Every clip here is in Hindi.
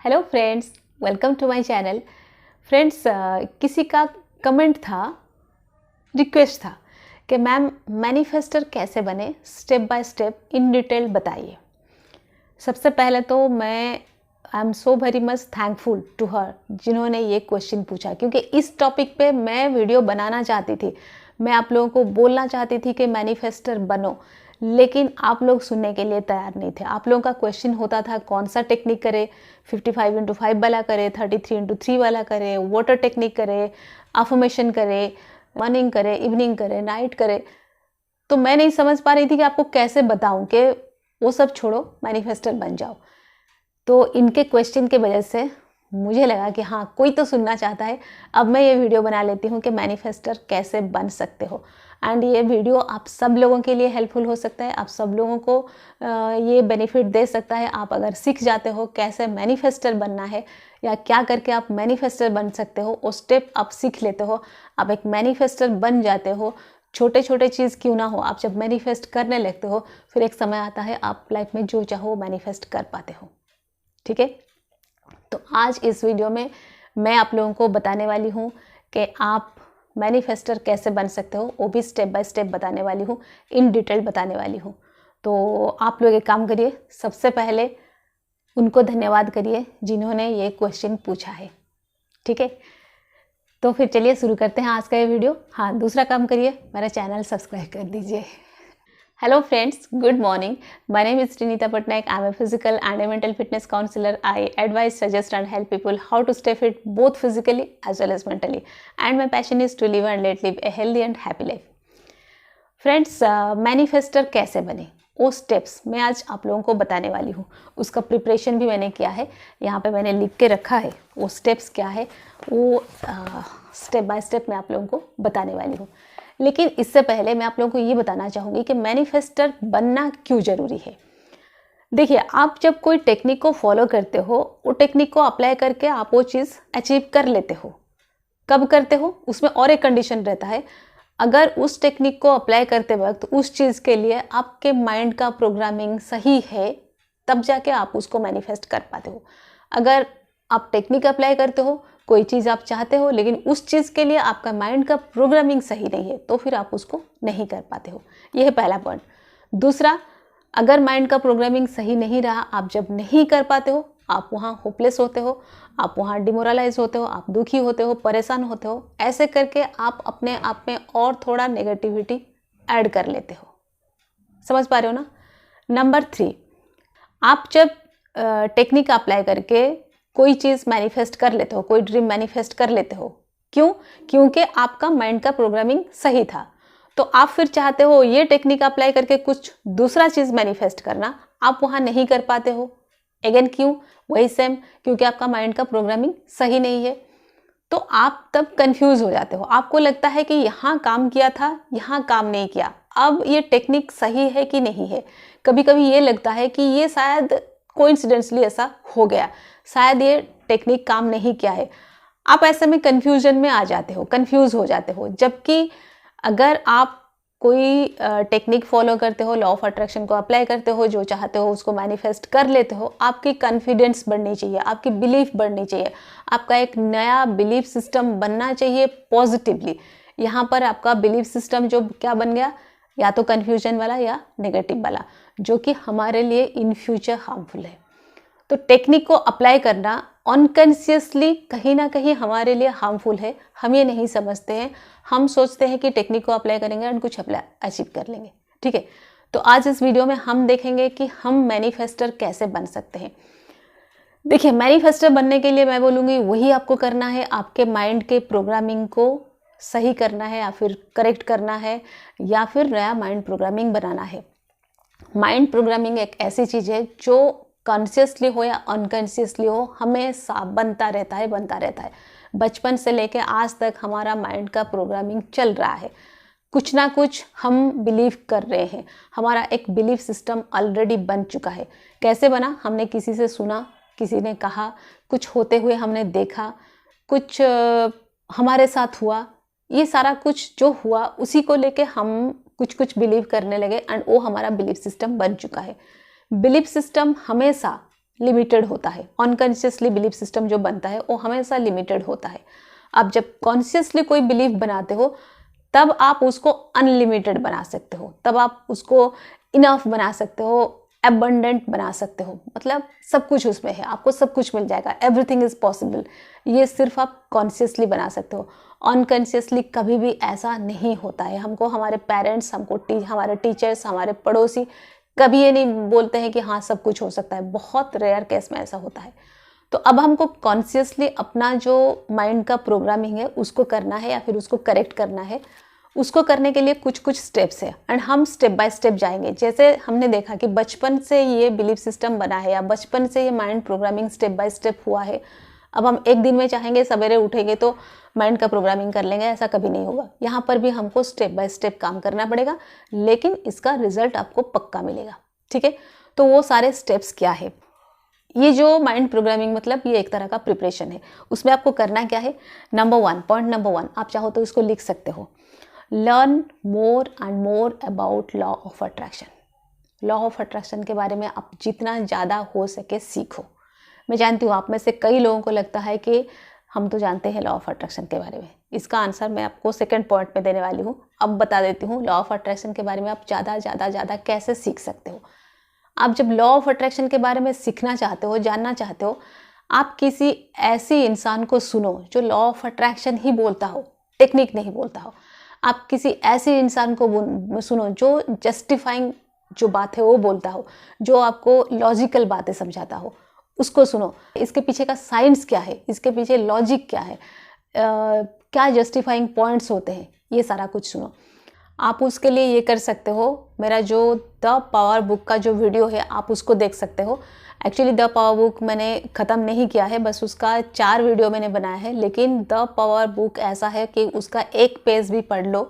Hello friends, welcome to my channel. Friends, किसी का कमेंट था, रिक्वेस्ट था कि मैम मैनिफेस्टर कैसे बने, step by step in detail बताइए। सबसे पहले तो मैं I am so very much thankful to her जिन्होंने ये क्वेश्चन पूछा, क्योंकि इस टॉपिक पे मैं वीडियो बनाना चाहती थी। मैं आप लोगों को बोलना चाहती थी कि मैनिफेस्टर बनो, लेकिन आप लोग सुनने के लिए तैयार नहीं थे। आप लोगों का क्वेश्चन होता था कौन सा टेक्निक करे, 55x5 वाला करे, 33x3 वाला करे, वाटर टेक्निक करे, अफर्मेशन करे, मॉर्निंग करे, इवनिंग करे, नाइट करे। तो मैं नहीं समझ पा रही थी कि आपको कैसे बताऊं कि वो सब छोड़ो, मैनिफेस्टर बन जाओ। तो इनके क्वेश्चन के वजह से मुझे लगा कि हाँ, कोई तो सुनना चाहता है। अब मैं ये वीडियो बना लेती हूँ कि मैनिफेस्टर कैसे बन सकते हो। एंड ये वीडियो आप सब लोगों के लिए हेल्पफुल हो सकता है, आप सब लोगों को ये बेनिफिट दे सकता है। आप अगर सीख जाते हो कैसे मैनिफेस्टर बनना है या क्या करके आप मैनिफेस्टर बन सकते हो, वो स्टेप आप सीख लेते हो, आप एक मैनिफेस्टर बन जाते हो। छोटे छोटे चीज़ क्यों ना हो, आप जब मैनिफेस्ट करने लगते हो फिर एक समय आता है आप लाइफ में जो चाहो मैनिफेस्ट कर पाते हो। ठीक है, तो आज इस वीडियो में मैं आप लोगों को बताने वाली हूँ कि आप मैनिफेस्टर कैसे बन सकते हो, वो भी स्टेप बाय स्टेप बताने वाली हूँ, इन डिटेल बताने वाली हूँ। तो आप लोग एक काम करिए, सबसे पहले उनको धन्यवाद करिए जिन्होंने ये क्वेश्चन पूछा है। ठीक है, तो फिर चलिए शुरू करते हैं आज का ये वीडियो। हाँ, दूसरा काम करिए, मेरा चैनल सब्सक्राइब कर दीजिए। Hello friends, good morning. My name is Srinita Patnaik. I am a physical and a mental fitness counselor. I advise, suggest and help people how to stay fit both physically as well as mentally. And my passion is to live and let live a healthy and happy life. Friends, manifester कैसे बने, वो स्टेप्स मैं आज आप लोगों को बताने वाली हूँ। उसका प्रिपरेशन भी मैंने किया है, यहाँ पे मैंने लिख के रखा है। वो स्टेप्स क्या है वो स्टेप बाय स्टेप मैं आप लोगों को बताने वाली हूँ। लेकिन इससे पहले मैं आप लोगों को ये बताना चाहूँगी कि मैनिफेस्टर बनना क्यों ज़रूरी है। देखिए, आप जब कोई टेक्निक को फॉलो करते हो, वो टेक्निक को अप्लाई करके आप वो चीज़ अचीव कर लेते हो। कब करते हो, उसमें और एक कंडीशन रहता है। अगर उस टेक्निक को अप्लाई करते वक्त उस चीज़ के लिए आपके माइंड का प्रोग्रामिंग सही है, तब जाके आप उसको मैनिफेस्ट कर पाते हो। अगर आप टेक्निक अप्लाई करते हो, कोई चीज़ आप चाहते हो, लेकिन उस चीज़ के लिए आपका माइंड का प्रोग्रामिंग सही नहीं है, तो फिर आप उसको नहीं कर पाते हो। यह है पहला पॉइंट। दूसरा, अगर माइंड का प्रोग्रामिंग सही नहीं रहा, आप जब नहीं कर पाते हो, आप वहाँ होपलेस होते हो, आप वहाँ डिमोरलाइज होते हो, आप दुखी होते हो, परेशान होते हो। ऐसे करके आप अपने आप में और थोड़ा नेगेटिविटी ऐड कर लेते हो। समझ पा रहे हो ना। नंबर 3, आप जब टेक्निक अप्लाई करके कोई चीज़ मैनिफेस्ट कर लेते हो, कोई ड्रीम मैनिफेस्ट कर लेते हो, क्यों? क्योंकि आपका माइंड का प्रोग्रामिंग सही था। तो आप फिर चाहते हो ये टेक्निक अप्लाई करके कुछ दूसरा चीज़ मैनिफेस्ट करना, आप वहाँ नहीं कर पाते हो। अगेन क्यों? वही सेम, क्योंकि आपका माइंड का प्रोग्रामिंग सही नहीं है। तो आप तब कंफ्यूज हो जाते हो। आपको लगता है कि यहाँ काम किया था, यहाँ काम नहीं किया, अब ये टेक्निक सही है कि नहीं है। कभी कभी ये लगता है कि ये शायद कोइंसिडेंटली ऐसा हो गया, शायद ये टेक्निक काम नहीं किया है। आप ऐसे में कंफ्यूजन में आ जाते हो, कंफ्यूज हो जाते हो। जबकि अगर आप कोई टेक्निक फॉलो करते हो, लॉ ऑफ अट्रैक्शन को अप्लाई करते हो, जो चाहते हो उसको मैनिफेस्ट कर लेते हो, आपकी कॉन्फिडेंस बढ़नी चाहिए, आपकी बिलीफ बढ़नी चाहिए, आपका एक नया बिलीफ सिस्टम बनना चाहिए पॉजिटिवली। यहाँ पर आपका बिलीफ सिस्टम जो क्या बन गया, या तो कन्फ्यूजन वाला या नेगेटिव वाला, जो कि हमारे लिए इन फ्यूचर हार्मफुल है। तो टेक्निक को अप्लाई करना अनकॉन्शियसली कहीं ना कहीं हमारे लिए हार्मफुल है। हम ये नहीं समझते हैं, हम सोचते हैं कि टेक्निक को अप्लाई करेंगे और कुछ अचीव कर लेंगे। ठीक है, तो आज इस वीडियो में हम देखेंगे कि हम मैनिफेस्टर कैसे बन सकते हैं। देखिए, मैनिफेस्टर बनने के लिए मैं बोलूँगी वही आपको करना है, आपके माइंड के प्रोग्रामिंग को सही करना है या फिर करेक्ट करना है, या फिर नया माइंड प्रोग्रामिंग बनाना है। माइंड प्रोग्रामिंग एक ऐसी चीज़ है जो कॉन्शियसली हो या अनकॉन्शियसली हो, हमेशा बनता रहता है। बचपन से लेके आज तक हमारा माइंड का प्रोग्रामिंग चल रहा है। कुछ ना कुछ हम बिलीव कर रहे हैं, हमारा एक बिलीफ सिस्टम ऑलरेडी बन चुका है। कैसे बना? हमने किसी से सुना, किसी ने कहा, कुछ होते हुए हमने देखा, कुछ हमारे साथ हुआ। ये सारा कुछ जो हुआ उसी को लेके हम कुछ बिलीव करने लगे, एंड वो हमारा बिलीफ सिस्टम बन चुका है। बिलीफ सिस्टम हमेशा लिमिटेड होता है। अनकॉन्शियसली बिलीफ सिस्टम जो बनता है वो हमेशा लिमिटेड होता है। आप जब कॉन्शियसली कोई बिलीफ बनाते हो तब आप उसको अनलिमिटेड बना सकते हो, तब आप उसको इनफ बना सकते हो, एबंडेंट बना सकते हो। मतलब सब कुछ उसमें है, आपको सब कुछ मिल जाएगा, एवरीथिंग इज पॉसिबल। ये सिर्फ आप कॉन्शियसली बना सकते हो। अनकॉन्शियसली कभी भी ऐसा नहीं होता है। हमको हमारे पेरेंट्स, हमारे टीचर्स, हमारे पड़ोसी कभी ये नहीं बोलते हैं कि हाँ सब कुछ हो सकता है। बहुत रेयर केस में ऐसा होता है। तो अब हमको कॉन्शियसली अपना जो माइंड का प्रोग्रामिंग है उसको करना है या फिर उसको करेक्ट करना है। उसको करने के लिए कुछ कुछ स्टेप्स है एंड हम स्टेप बाय स्टेप जाएंगे। जैसे हमने देखा कि बचपन से ये बिलीफ सिस्टम बना है या बचपन से ये mind programming step by step हुआ है। अब हम एक दिन में चाहेंगे सवेरे उठेंगे तो माइंड का प्रोग्रामिंग कर लेंगे, ऐसा कभी नहीं होगा। यहाँ पर भी हमको स्टेप बाय स्टेप काम करना पड़ेगा, लेकिन इसका रिजल्ट आपको पक्का मिलेगा। ठीक है, तो वो सारे स्टेप्स क्या है? ये जो माइंड प्रोग्रामिंग मतलब ये एक तरह का प्रिपरेशन है। उसमें आपको करना क्या है? पॉइंट नंबर 1 आप चाहो तो इसको लिख सकते हो। Learn more and more about law of attraction. Law of attraction के बारे में आप जितना ज़्यादा हो सके सीखो। मैं जानती हूँ आप में से कई लोगों को लगता है कि हम तो जानते हैं लॉ ऑफ अट्रैक्शन के बारे में। इसका आंसर मैं आपको सेकंड पॉइंट में देने वाली हूँ। अब बता देती हूँ लॉ ऑफ अट्रैक्शन के बारे में आप ज़्यादा कैसे सीख सकते हो। आप जब लॉ ऑफ अट्रैक्शन के बारे में सीखना चाहते हो, जानना चाहते हो, आप किसी ऐसी इंसान को सुनो जो लॉ ऑफ अट्रैक्शन ही बोलता हो, टेक्निक नहीं बोलता हो। आप किसी ऐसे इंसान को सुनो जो जस्टिफाइंग जो बात है वो बोलता हो, जो आपको लॉजिकल बातें समझाता हो, उसको सुनो। इसके पीछे का साइंस क्या है, इसके पीछे लॉजिक क्या है, क्या जस्टिफाइंग पॉइंट्स होते हैं, ये सारा कुछ सुनो। आप उसके लिए ये कर सकते हो, मेरा जो द पावर बुक का जो वीडियो है आप उसको देख सकते हो। एक्चुअली द पावर बुक मैंने ख़त्म नहीं किया है, बस उसका 4 वीडियो मैंने बनाया है, लेकिन द पावर बुक ऐसा है कि उसका एक पेज भी पढ़ लो,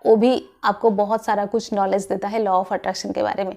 वो भी आपको बहुत सारा कुछ नॉलेज देता है लॉ ऑफ अट्रैक्शन के बारे में।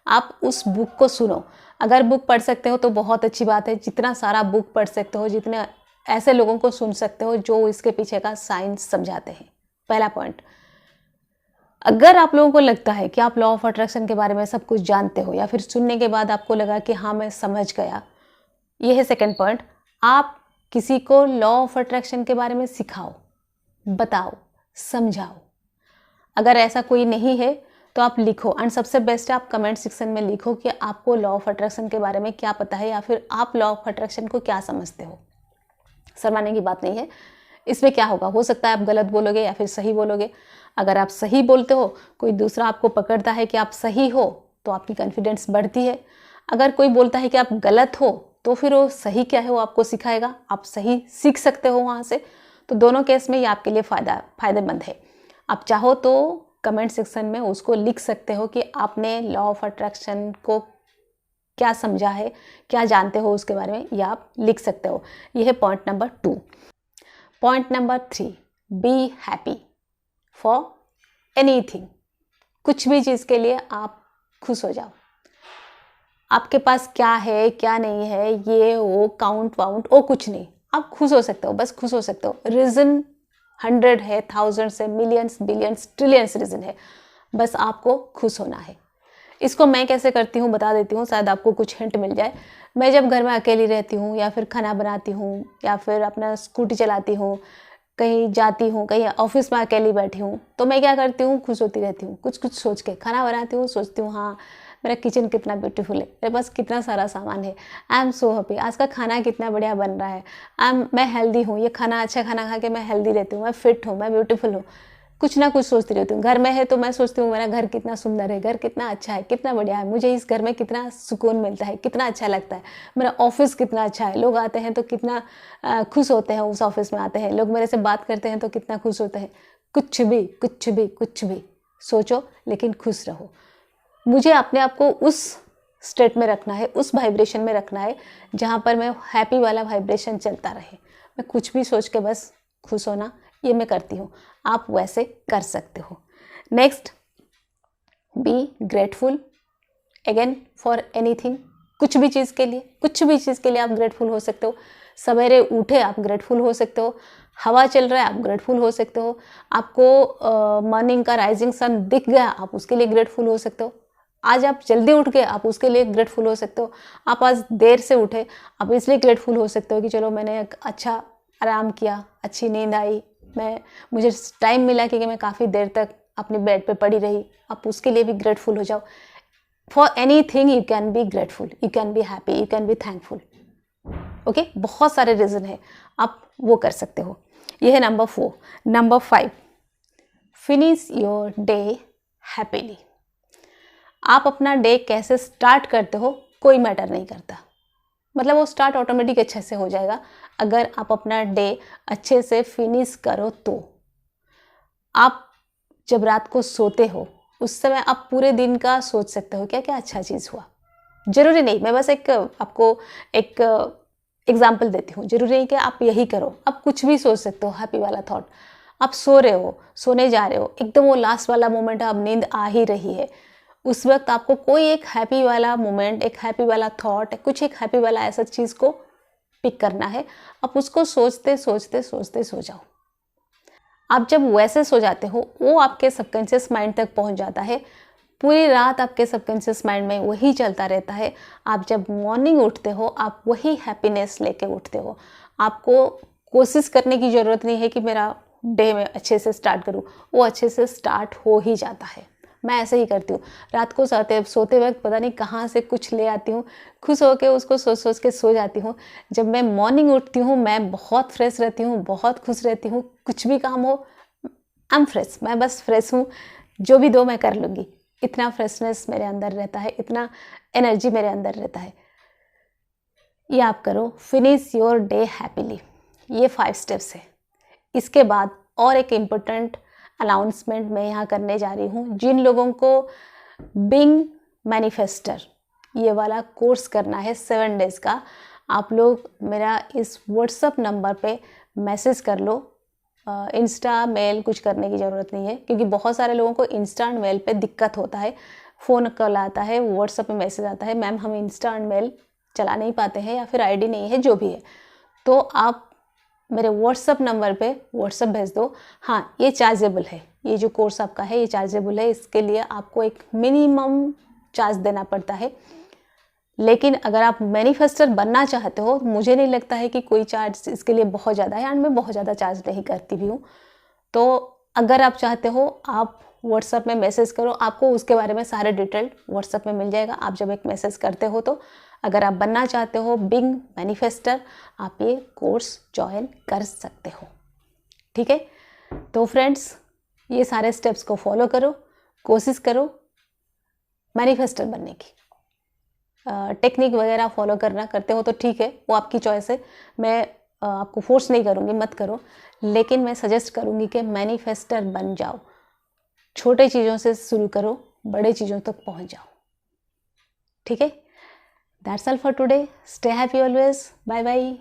आप उस बुक को सुनो। अगर बुक पढ़ सकते हो तो बहुत अच्छी बात है। जितना सारा बुक पढ़ सकते हो, जितने ऐसे लोगों को सुन सकते हो जो इसके पीछे का साइंस समझाते हैं। पहला पॉइंट। अगर आप लोगों को लगता है कि आप लॉ ऑफ अट्रैक्शन के बारे में सब कुछ जानते हो या फिर सुनने के बाद आपको लगा कि हाँ मैं समझ गया, ये है सेकंड पॉइंट। आप किसी को लॉ ऑफ अट्रैक्शन के बारे में सिखाओ, बताओ, समझाओ। अगर ऐसा कोई नहीं है तो आप लिखो, एंड सबसे बेस्ट है आप कमेंट सेक्शन में लिखो कि आपको लॉ ऑफ अट्रैक्शन के बारे में क्या पता है या फिर आप लॉ ऑफ अट्रैक्शन को क्या समझते हो। शर्माने की बात नहीं है। इसमें क्या होगा, हो सकता है आप गलत बोलोगे या फिर सही बोलोगे। अगर आप सही बोलते हो, कोई दूसरा आपको पकड़ता है कि आप सही हो, तो आपकी कॉन्फिडेंस बढ़ती है। अगर कोई बोलता है कि आप गलत हो, तो फिर वो सही क्या है वो आपको सिखाएगा, आप सही सीख सकते हो वहाँ से। तो दोनों केस में ये आपके लिए फ़ायदेमंद है। आप चाहो तो कमेंट सेक्शन में उसको लिख सकते हो कि आपने लॉ ऑफ अट्रैक्शन को क्या समझा है, क्या जानते हो उसके बारे में, या आप लिख सकते हो। यह है point number 2। Point number 3, be happy for anything. कुछ भी चीज़ के लिए आप खुश हो जाओ। आपके पास क्या है क्या नहीं है, ये वो काउंट वाउंट वो कुछ नहीं, आप खुश हो सकते हो, बस खुश हो सकते हो। रीज़न 100 है, 1000 है, मिलियंस, बिलियंस, ट्रिलियंस रीज़न है, बस आपको खुश होना है। इसको मैं कैसे करती हूँ बता देती हूँ, शायद आपको कुछ हिंट मिल जाए। मैं जब घर में अकेली रहती हूँ या फिर खाना बनाती हूँ या फिर अपना स्कूटी चलाती हूँ, कहीं जाती हूँ, कहीं ऑफिस में अकेली बैठी हूँ, तो मैं क्या करती हूँ, खुश होती रहती हूँ। कुछ कुछ सोच के खाना बनाती हूँ, सोचती हूँ हाँ मेरा किचन कितना ब्यूटीफुल है, मेरे पास कितना सारा सामान है, आई एम सो हैप्पी, आज का खाना कितना बढ़िया बन रहा है, मैं हेल्दी हूँ, ये खाना अच्छा खाना खा के मैं हेल्दी रहती हूँ, मैं फिट हूँ, मैं ब्यूटीफुल हूँ। कुछ ना कुछ सोचती रहती हूँ। घर में है तो मैं सोचती हूँ मेरा घर कितना सुंदर है, घर कितना अच्छा है, कितना बढ़िया है, मुझे इस घर में कितना सुकून मिलता है, कितना अच्छा लगता है, मेरा ऑफिस कितना अच्छा है, लोग आते हैं तो कितना खुश होते हैं, उस ऑफिस में आते हैं, लोग मेरे से बात करते हैं तो कितना खुश होते हैं। कुछ भी कुछ भी कुछ भी सोचो, लेकिन खुश रहो। मुझे अपने आप को उस स्टेट में रखना है, उस वाइब्रेशन में रखना है जहाँ पर मैं हैप्पी वाला वाइब्रेशन चलता रहे। मैं कुछ भी सोच के बस खुश होना, ये मैं करती हूँ, आप वैसे कर सकते हो। Next, be grateful again for anything. कुछ भी चीज़ के लिए आप ग्रेटफुल हो सकते हो। सवेरे उठे आप ग्रेटफुल हो सकते हो, हवा चल रहा है आप ग्रेटफुल हो सकते हो, आपको मॉर्निंग का राइजिंग सन दिख गया आप उसके लिए ग्रेटफुल हो सकते हो। आज आप जल्दी उठ गए, आप उसके लिए ग्रेटफुल हो सकते हो। आप आज देर से उठे, आप इसलिए ग्रेटफुल हो सकते हो कि चलो मैंने एक अच्छा आराम किया, अच्छी नींद आई, मुझे टाइम मिला क्योंकि मैं काफ़ी देर तक अपने बेड पे पड़ी रही। आप उसके लिए भी ग्रेटफुल हो जाओ। For any thing you can be grateful, you can be happy, you can be thankful. Okay, बहुत सारे रीज़न है, आप वो कर सकते हो। ये है number 4। Number 5, finish your day happily. आप अपना डे कैसे स्टार्ट करते हो कोई मैटर नहीं करता, मतलब वो स्टार्ट ऑटोमेटिक अच्छे से हो जाएगा अगर आप अपना डे अच्छे से फिनिश करो तो। आप जब रात को सोते हो उस समय आप पूरे दिन का सोच सकते हो क्या क्या अच्छा चीज़ हुआ। ज़रूरी नहीं, मैं बस आपको एक एग्जाम्पल देती हूँ, ज़रूरी नहीं कि आप यही करो, आप कुछ भी सोच सकते हो हैप्पी वाला थॉट। आप सो रहे हो, सोने जा रहे हो, एकदम वो लास्ट वाला मोमेंट है, अब नींद आ ही रही है, उस वक्त आपको कोई एक हैप्पी वाला मोमेंट, एक हैप्पी वाला थॉट, कुछ एक हैप्पी वाला ऐसा चीज़ को पिक करना है। आप उसको सोचते सोचते सोचते सो जाओ। आप जब वैसे सो जाते हो वो आपके सबकॉन्शियस माइंड तक पहुंच जाता है, पूरी रात आपके सबकॉन्शियस माइंड में वही चलता रहता है। आप जब मॉर्निंग उठते हो आप वही हैप्पीनेस लेके उठते हो। आपको कोशिश करने की ज़रूरत नहीं है कि मेरा डे में अच्छे से स्टार्ट करूँ, वो अच्छे से स्टार्ट हो ही जाता है। मैं ऐसे ही करती हूँ, रात को सोते वक्त पता नहीं कहाँ से कुछ ले आती हूँ, खुश होकर उसको सोच सोच के सो जाती हूँ। जब मैं मॉर्निंग उठती हूँ मैं बहुत फ्रेश रहती हूँ, बहुत खुश रहती हूँ, कुछ भी काम हो आई एम फ्रेश, मैं बस फ्रेश हूँ, जो भी दो मैं कर लूँगी। इतना फ्रेशनेस मेरे अंदर रहता है, इतना एनर्जी मेरे अंदर रहता है। ये आप करो, फिनिश योर डे हैप्पीली। ये 5 स्टेप्स है। इसके बाद और एक इम्पोर्टेंट अनाउंसमेंट मैं यहाँ करने जा रही हूँ। जिन लोगों को बिंग मैनिफेस्टर ये वाला कोर्स करना है 7 डेज़ का, आप लोग मेरा इस व्हाट्सअप नंबर पे मैसेज कर लो। इंस्टा मेल कुछ करने की ज़रूरत नहीं है, क्योंकि बहुत सारे लोगों को इंस्टा एंड मेल पे दिक्कत होता है। फ़ोन कॉल आता है, व्हाट्सअप में मैसेज आता है, मैम हम इंस्टा एंड मेल चला नहीं पाते हैं या फिर आईडी नहीं है, जो भी है, तो आप मेरे व्हाट्सअप नंबर पे व्हाट्सअप भेज दो। हाँ, ये चार्जेबल है, ये जो कोर्स आपका है ये चार्जेबल है, इसके लिए आपको एक मिनिमम चार्ज देना पड़ता है। लेकिन अगर आप मैनिफेस्टर बनना चाहते हो, मुझे नहीं लगता है कि कोई चार्ज इसके लिए बहुत ज़्यादा है, एंड मैं बहुत ज़्यादा चार्ज नहीं करती भी हूँ। तो अगर आप चाहते हो आप व्हाट्सअप में मैसेज करो, आपको उसके बारे में सारे डिटेल व्हाट्सअप में मिल जाएगा आप जब एक मैसेज करते हो। तो अगर आप बनना चाहते हो बिंग मैनिफेस्टर, आप ये कोर्स ज्वाइन कर सकते हो। ठीक है, तो फ्रेंड्स ये सारे स्टेप्स को फॉलो करो, कोशिश करो मैनिफेस्टर बनने की। टेक्निक वगैरह फॉलो करना करते हो तो ठीक है, वो आपकी चॉइस है, मैं आपको फोर्स नहीं करूँगी मत करो, लेकिन मैं सजेस्ट करूँगी कि मैनिफेस्टर बन जाओ। छोटे चीज़ों से शुरू करो, बड़े चीज़ों तक पहुँच जाओ। ठीक है, that's all for today. Stay happy always, bye bye.